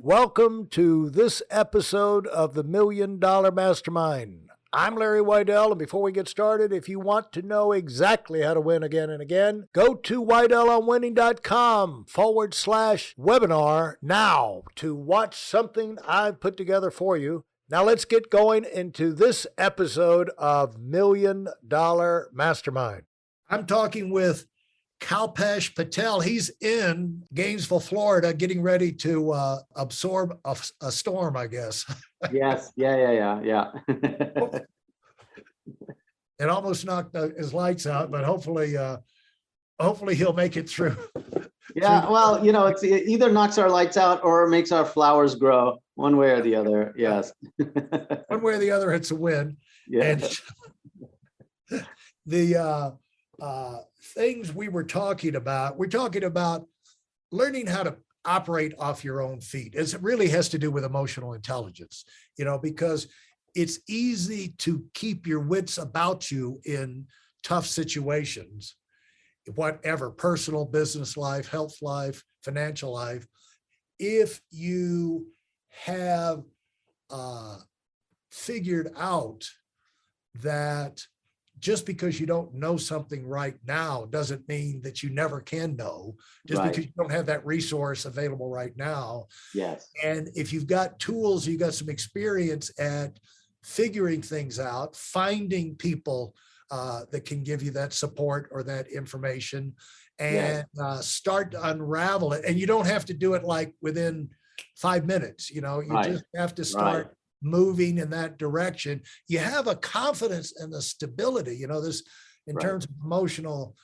Welcome to this episode of the $1 Million Mastermind. I'm Larry Weidel, and before we get started, if you want to know exactly how to win again and again, go to weidelonwinning.com/webinar now to watch something I've put together for you. Now let's get going into this episode of $1 Million Mastermind. I'm talking with Kalpesh Patel. He's in Gainesville, Florida, getting ready to absorb a storm, I guess. Yes. Yeah. It almost knocked his lights out, but hopefully he'll make it through. Yeah. Well, it either knocks our lights out or makes our flowers grow, one way or the other. Yes. One way or the other, it's a win. Yeah. And the things we're talking about learning how to operate off your own feet. It really has to do with emotional intelligence, because it's easy to keep your wits about you in tough situations, whatever, personal, business life, health life, financial life, if you have figured out that just because you don't know something right now doesn't mean that you never can know, just Right. because you don't have that resource available right now. Yes. And if you've got tools, you've got some experience at figuring things out, finding people that can give you that support or that information, and start to unravel it. And you don't have to do it like within 5 minutes. You Right. just have to start moving in that direction. You have a confidence and the stability, this in Right. terms of emotional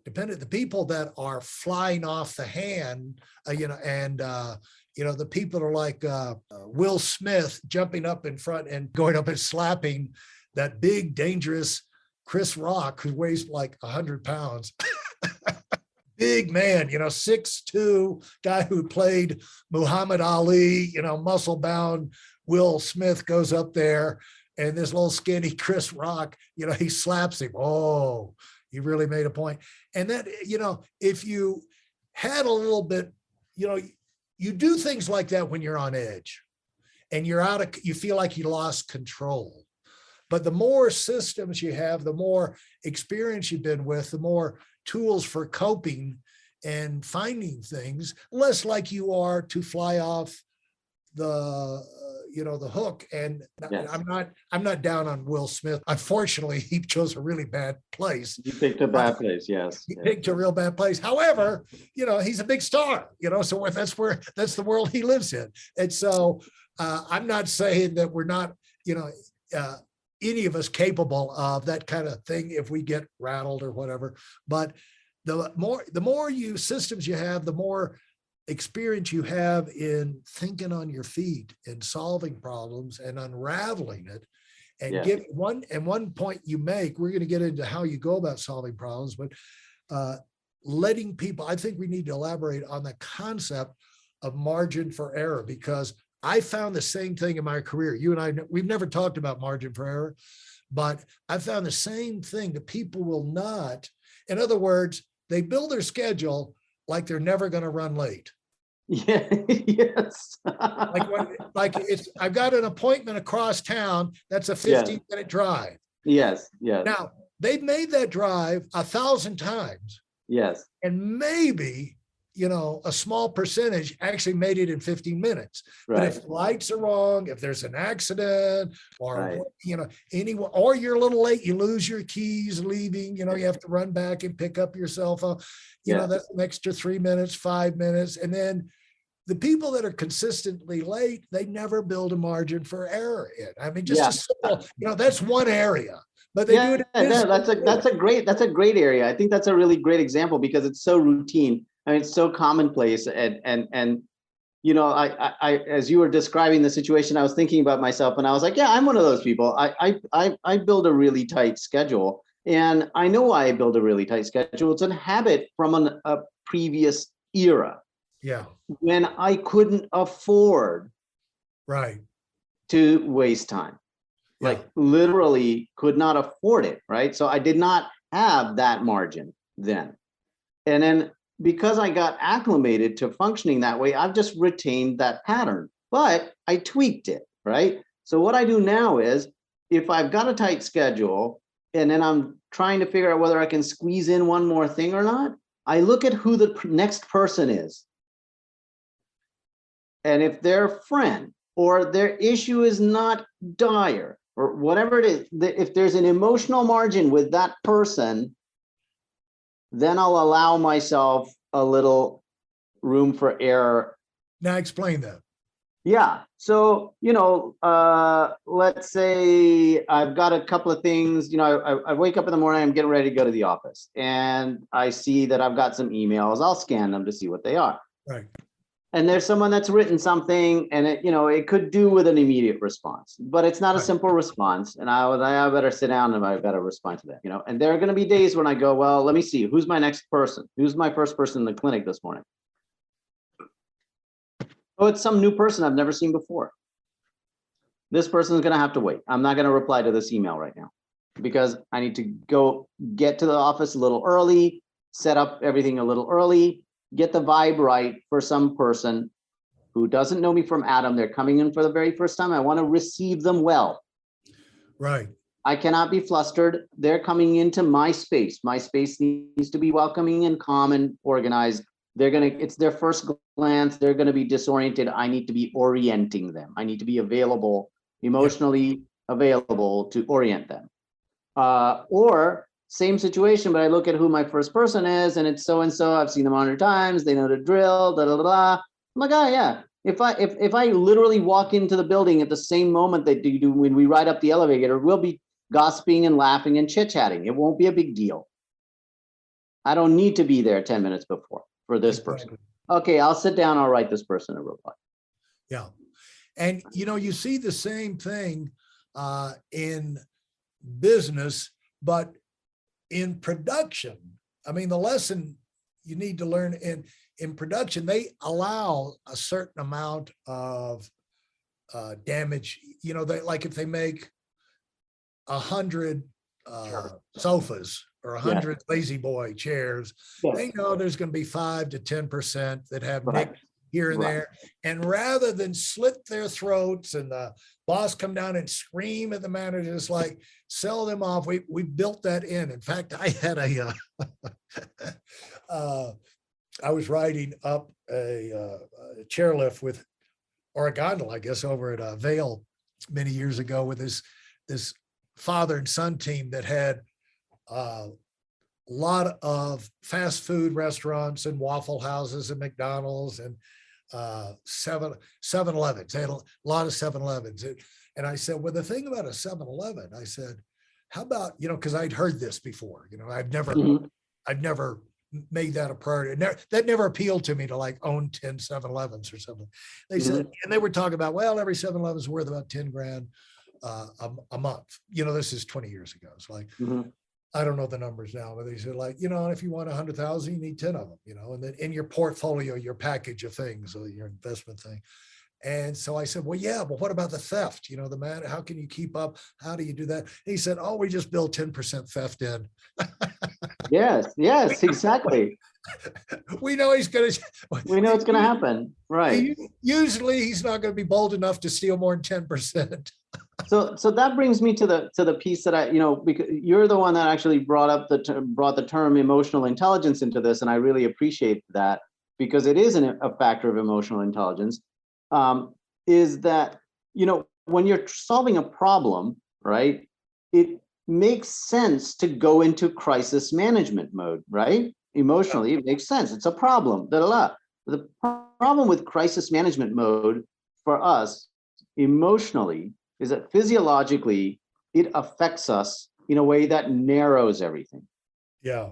dependent, the people that are flying off the hand, the people are like Will Smith jumping up in front and going up and slapping that big, dangerous Chris Rock, who weighs like 100 pounds. Big man, 6'2", guy who played Muhammad Ali, muscle bound. Will Smith goes up there, and this little skinny Chris Rock, he slaps him. Oh, he really made a point. And that, if you had a little bit, you do things like that when you're on edge and you feel like you lost control. But the more systems you have, the more experience you've been with, the more tools for coping and finding things, less like you are to fly off the hook. And Yes. I'm not down on Will Smith. Unfortunately, he chose a really bad place. You picked a bad place. Yes. He picked a real bad place. However, he's a big star, so that's the world he lives in. And so I'm not saying that we're not, any of us capable of that kind of thing if we get rattled or whatever. But the more systems you have, the more experience you have in thinking on your feet and solving problems and unraveling it. And give one point you make, we're going to get into how you go about solving problems, but letting people, I think we need to elaborate on the concept of margin for error, because I found the same thing in my career. You and I, we've never talked about margin for error, but I found the same thing that people will not. In other words, they build their schedule like they're never going to run late. Yeah. Yes. I've got an appointment across town. That's a 15-minute drive. Yes. Now they've made that drive 1,000 times. Yes. And maybe, a small percentage actually made it in 15 minutes. Right. But if the lights are wrong, if there's an accident or, Right. anyone, or you're a little late, you lose your keys leaving, you have to run back and pick up your cell phone, that's an extra 3 minutes, 5 minutes. And then the people that are consistently late, they never build a margin for error in. I mean, just a simple, that's one area. But they do it. That's a great area. I think that's a really great example because it's so routine. I mean, it's so commonplace. And I as you were describing the situation, I was thinking about myself, and I was like, yeah, I'm one of those people. I build a really tight schedule, and I know why I build a really tight schedule. It's a habit from a previous era. Yeah. When I couldn't afford to waste time. Like literally could not afford it, right? So I did not have that margin then. And then because I got acclimated to functioning that way, I've just retained that pattern, but I tweaked it, right? So what I do now is, if I've got a tight schedule and then I'm trying to figure out whether I can squeeze in one more thing or not, I look at who the next person is. And if their friend or their issue is not dire or whatever it is, if there's an emotional margin with that person, then I'll allow myself a little room for error. Now explain that. Yeah. So, let's say I've got a couple of things, I wake up in the morning, I'm getting ready to go to the office and I see that I've got some emails. I'll scan them to see what they are. Right. And there's someone that's written something and it could do with an immediate response, but it's not a simple response. And I better sit down and I've got to respond to that, and there are going to be days when I go, well, let me see, who's my next person? Who's my first person in the clinic this morning? Oh, it's some new person I've never seen before. This person is going to have to wait. I'm not going to reply to this email right now because I need to go get to the office a little early, set up everything a little early, get the vibe right for some person who doesn't know me from Adam. They're coming in for the very first time. I want to receive them well. Right. I cannot be flustered. They're coming into my space. My space needs to be welcoming and calm and organized. It's their first glance. They're going to be disoriented. I need to be orienting them. I need to be available, emotionally available to orient them. Or same situation, but I look at who my first person is and it's so-and-so. I've seen them 100 times. They know the drill, I'm like, oh yeah. If I literally walk into the building at the same moment that you do when we ride up the elevator, we'll be gossiping and laughing and chit-chatting. It won't be a big deal. I don't need to be there 10 minutes before for this person. Okay, I'll sit down, I'll write this person a reply. Yeah. And you see the same thing in business, but in production. I mean, the lesson you need to learn in production, they allow a certain amount of damage. They, like if they make 100 sofas or 100 lazy boy chairs, they know there's going to be 5 to 10% that have nicks here and there. And rather than slit their throats and the boss come down and scream at the managers, like, sell them off. We built that in. In fact, I had I was riding up a chairlift or a gondola, I guess, over at Vail many years ago with this father and son team that had a lot of fast food restaurants and Waffle Houses and McDonald's and 7-Elevens. They had a lot of 7-Elevens. And I said, well, the thing about a 7-Eleven, I said, how about, because I'd heard this before, I'd never made that a priority. That never appealed to me to like own 10 7-Elevens or something. They said, and they were talking about, well, every 7-Eleven is worth about 10 grand a month. This is 20 years ago. It's like, I don't know the numbers now, but they said like, if you want 100,000, you need 10 of them, and then in your portfolio, your package of things, or your investment thing. And so I said, well, yeah, but what about the theft? The man, how can you keep up? How do you do that? And he said, oh, we just build 10% theft in. Yes, exactly. We know it's going to happen. Right. Usually he's not going to be bold enough to steal more than 10%. So that brings me to the piece that because you're the one that actually brought the term emotional intelligence into this, and I really appreciate that because it is a factor of emotional intelligence. Is that when you're solving a problem, right? It makes sense to go into crisis management mode, right? Emotionally, it makes sense. It's a problem. The problem with crisis management mode for us emotionally is that physiologically it affects us in a way that narrows everything. Yeah.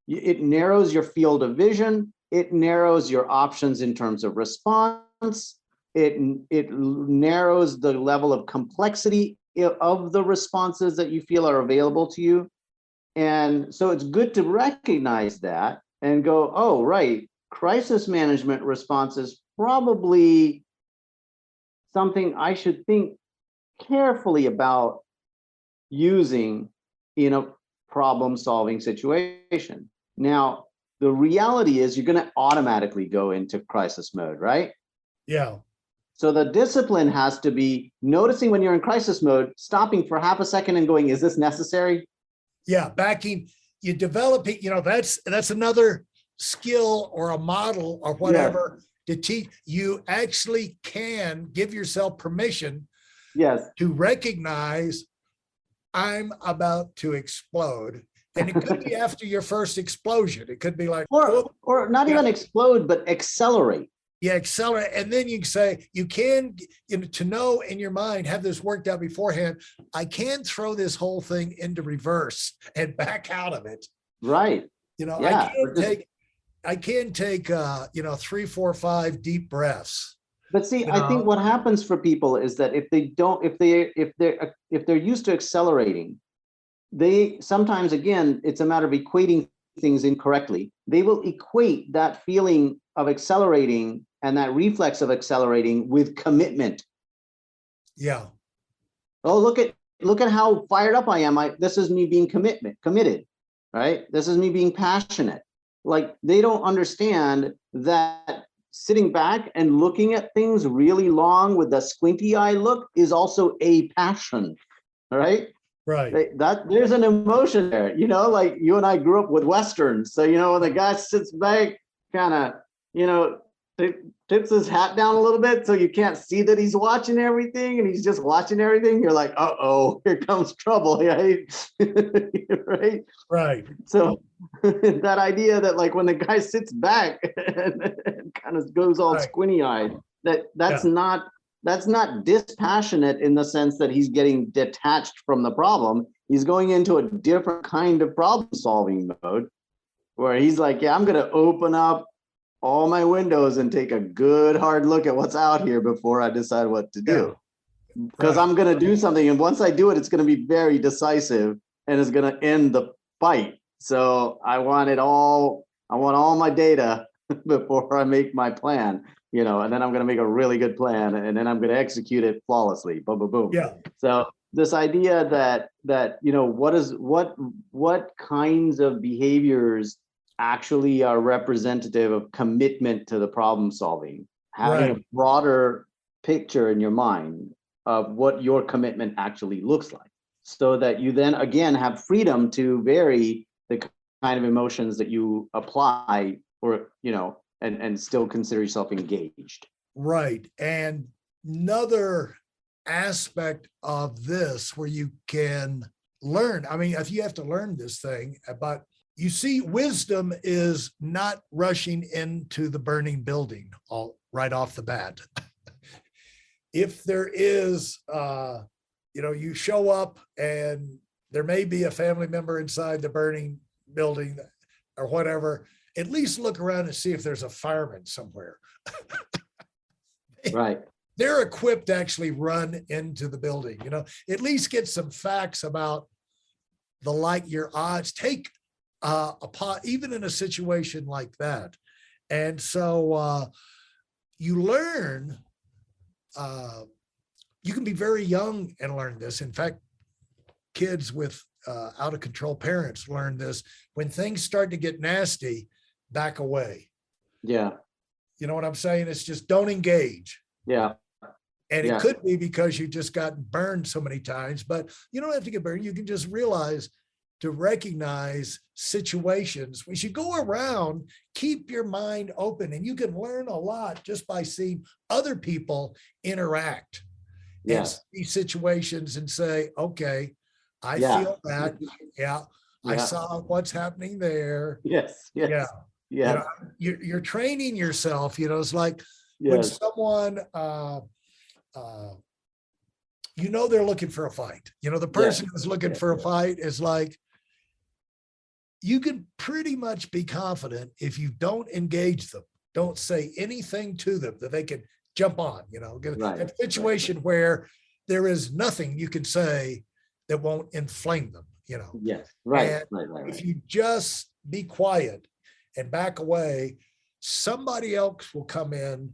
It narrows your field of vision. It narrows your options in terms of response. It narrows the level of complexity of the responses that you feel are available to you. And so it's good to recognize that and go, oh, right, crisis management response is probably something I should think carefully about using in a problem-solving situation. Now, the reality is you're going to automatically go into crisis mode, right? Yeah. So the discipline has to be noticing when you're in crisis mode, stopping for half a second and going, is this necessary? Yeah. Backing, you develop it, that's another skill or a model or whatever to teach. You actually can give yourself permission Yes. to recognize I'm about to explode. And it could be after your first explosion. It could be like, or not even explode, but accelerate. Yeah, accelerate. And then you can say, you can, to know in your mind, have this worked out beforehand. I can throw this whole thing into reverse and back out of it. Right. Yeah. I can take 3, 4, 5 deep breaths. But see, I think what happens for people is that if they're used to accelerating, they sometimes, again, it's a matter of equating things incorrectly. They will equate that feeling of accelerating and that reflex of accelerating with commitment. Yeah. Oh, look at how fired up I am. This is me being committed, right? This is me being passionate. Like, they don't understand that sitting back and looking at things really long with the squinty eye look is also a passion, right? Right. There's an emotion there, like you and I grew up with Westerns. So, when the guy sits back, kind of, tips his hat down a little bit so you can't see that he's watching everything and he's just watching everything. You're like, uh-oh, here comes trouble. Right? Right. So that idea that, like, when the guy sits back and kind of goes all squinty-eyed, that's not dispassionate in the sense that he's getting detached from the problem. He's going into a different kind of problem solving mode where he's like, yeah, I'm going to open up all my windows and take a good hard look at what's out here before I decide what to do. Because I'm going to do something. And once I do it, it's going to be very decisive and it's going to end the fight. So I want all my data before I make my plan, and then I'm going to make a really good plan and then I'm going to execute it flawlessly. Boom, boom, boom. Yeah. So this idea that what kinds of behaviors actually are representative of commitment to the problem solving, having a broader picture in your mind of what your commitment actually looks like, so that you then again have freedom to vary the kind of emotions that you apply, or and still consider yourself engaged. Right. And another aspect of this where you can learn, if you have to learn this thing, but you see, wisdom is not rushing into the burning building right off the bat. If there is, you show up and there may be a family member inside the burning building or whatever, at least look around and see if there's a fireman somewhere. Right. They're equipped to actually run into the building, at least get some facts about your odds. Take even in a situation like that. And so you learn, you can be very young and learn this. In fact, kids with out of control parents learn this. When things start to get nasty, back away. Yeah. You know what I'm saying? It's just don't engage. Yeah. And it could be because you just got burned so many times, but you don't have to get burned. You can just realize to recognize situations. We should go around, keep your mind open, and you can learn a lot just by seeing other people interact in these situations and say, okay, I feel that. Yeah. I saw what's happening there. Yes. Yeah. You're training yourself, it's like when someone, they're looking for a fight, the person who's looking for a fight is like, you can pretty much be confident if you don't engage them, don't say anything to them that they can jump on, a situation where there is nothing you can say that won't inflame them, Yes. Right. And if you just be quiet and back away, somebody else will come in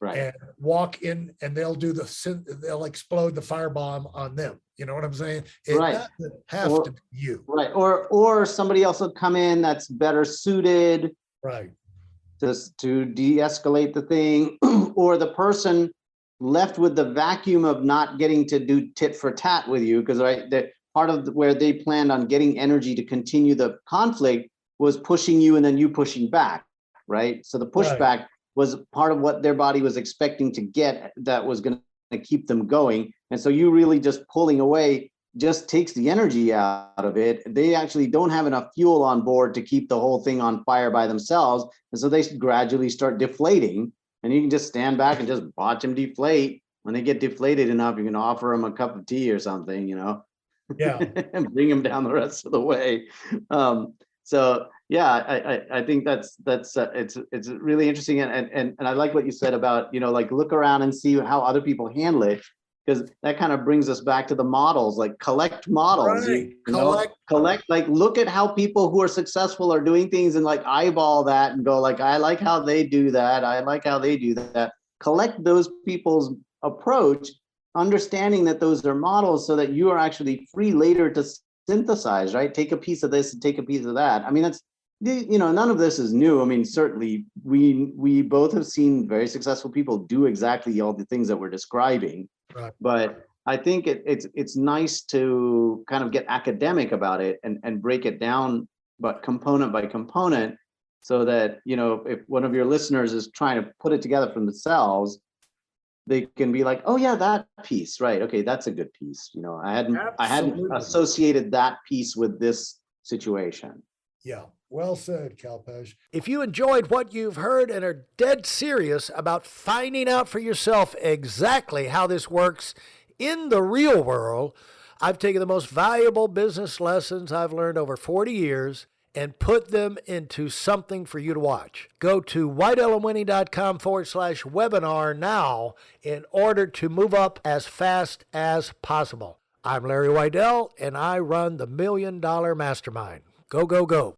Right. and walk in, and they'll explode the firebomb on them. You know what I'm saying? It Right. doesn't have to be you. Right. Or somebody else will come in that's better suited Right. to de-escalate the thing, or the person left with the vacuum of not getting to do tit for tat with you, because part of where they planned on getting energy to continue the conflict was pushing you and then you pushing back, right? So the pushback was part of what their body was expecting to get, that was going to keep them going. And so you really just pulling away just takes the energy out of it. They actually don't have enough fuel on board to keep the whole thing on fire by themselves. And so they gradually start deflating, and you can just stand back and just watch them deflate. When they get deflated enough, you can offer them a cup of tea or something, Yeah. and bring them down the rest of the way. So yeah, I think that's it's really interesting, and I like what you said about like look around and see how other people handle it, because that kind of brings us back to the models, like collect models. Right. Collect, like look at how people who are successful are doing things and like eyeball that and go like, I like how they do that. I like how they do that. Collect those people's approach, understanding that those are models, so that you are actually free later to synthesize, right? Take a piece of this and take a piece of that. I mean, that's, none of this is new. I mean, certainly we both have seen very successful people do exactly all the things that we're describing. Right. But I think it's nice to kind of get academic about it and break it down, but component by component, so that, if one of your listeners is trying to put it together for themselves, they can be like, oh yeah, that piece, right? Okay, that's a good piece. I hadn't associated that piece with this situation. Yeah. Well said, Kalpesh. If you enjoyed what you've heard and are dead serious about finding out for yourself exactly how this works in the real world, I've taken the most valuable business lessons I've learned over 40 years and put them into something for you to watch. Go to whiteelementing.com/webinar now in order to move up as fast as possible. I'm Larry Weidel, and I run the $1 Million Mastermind. Go, go, go.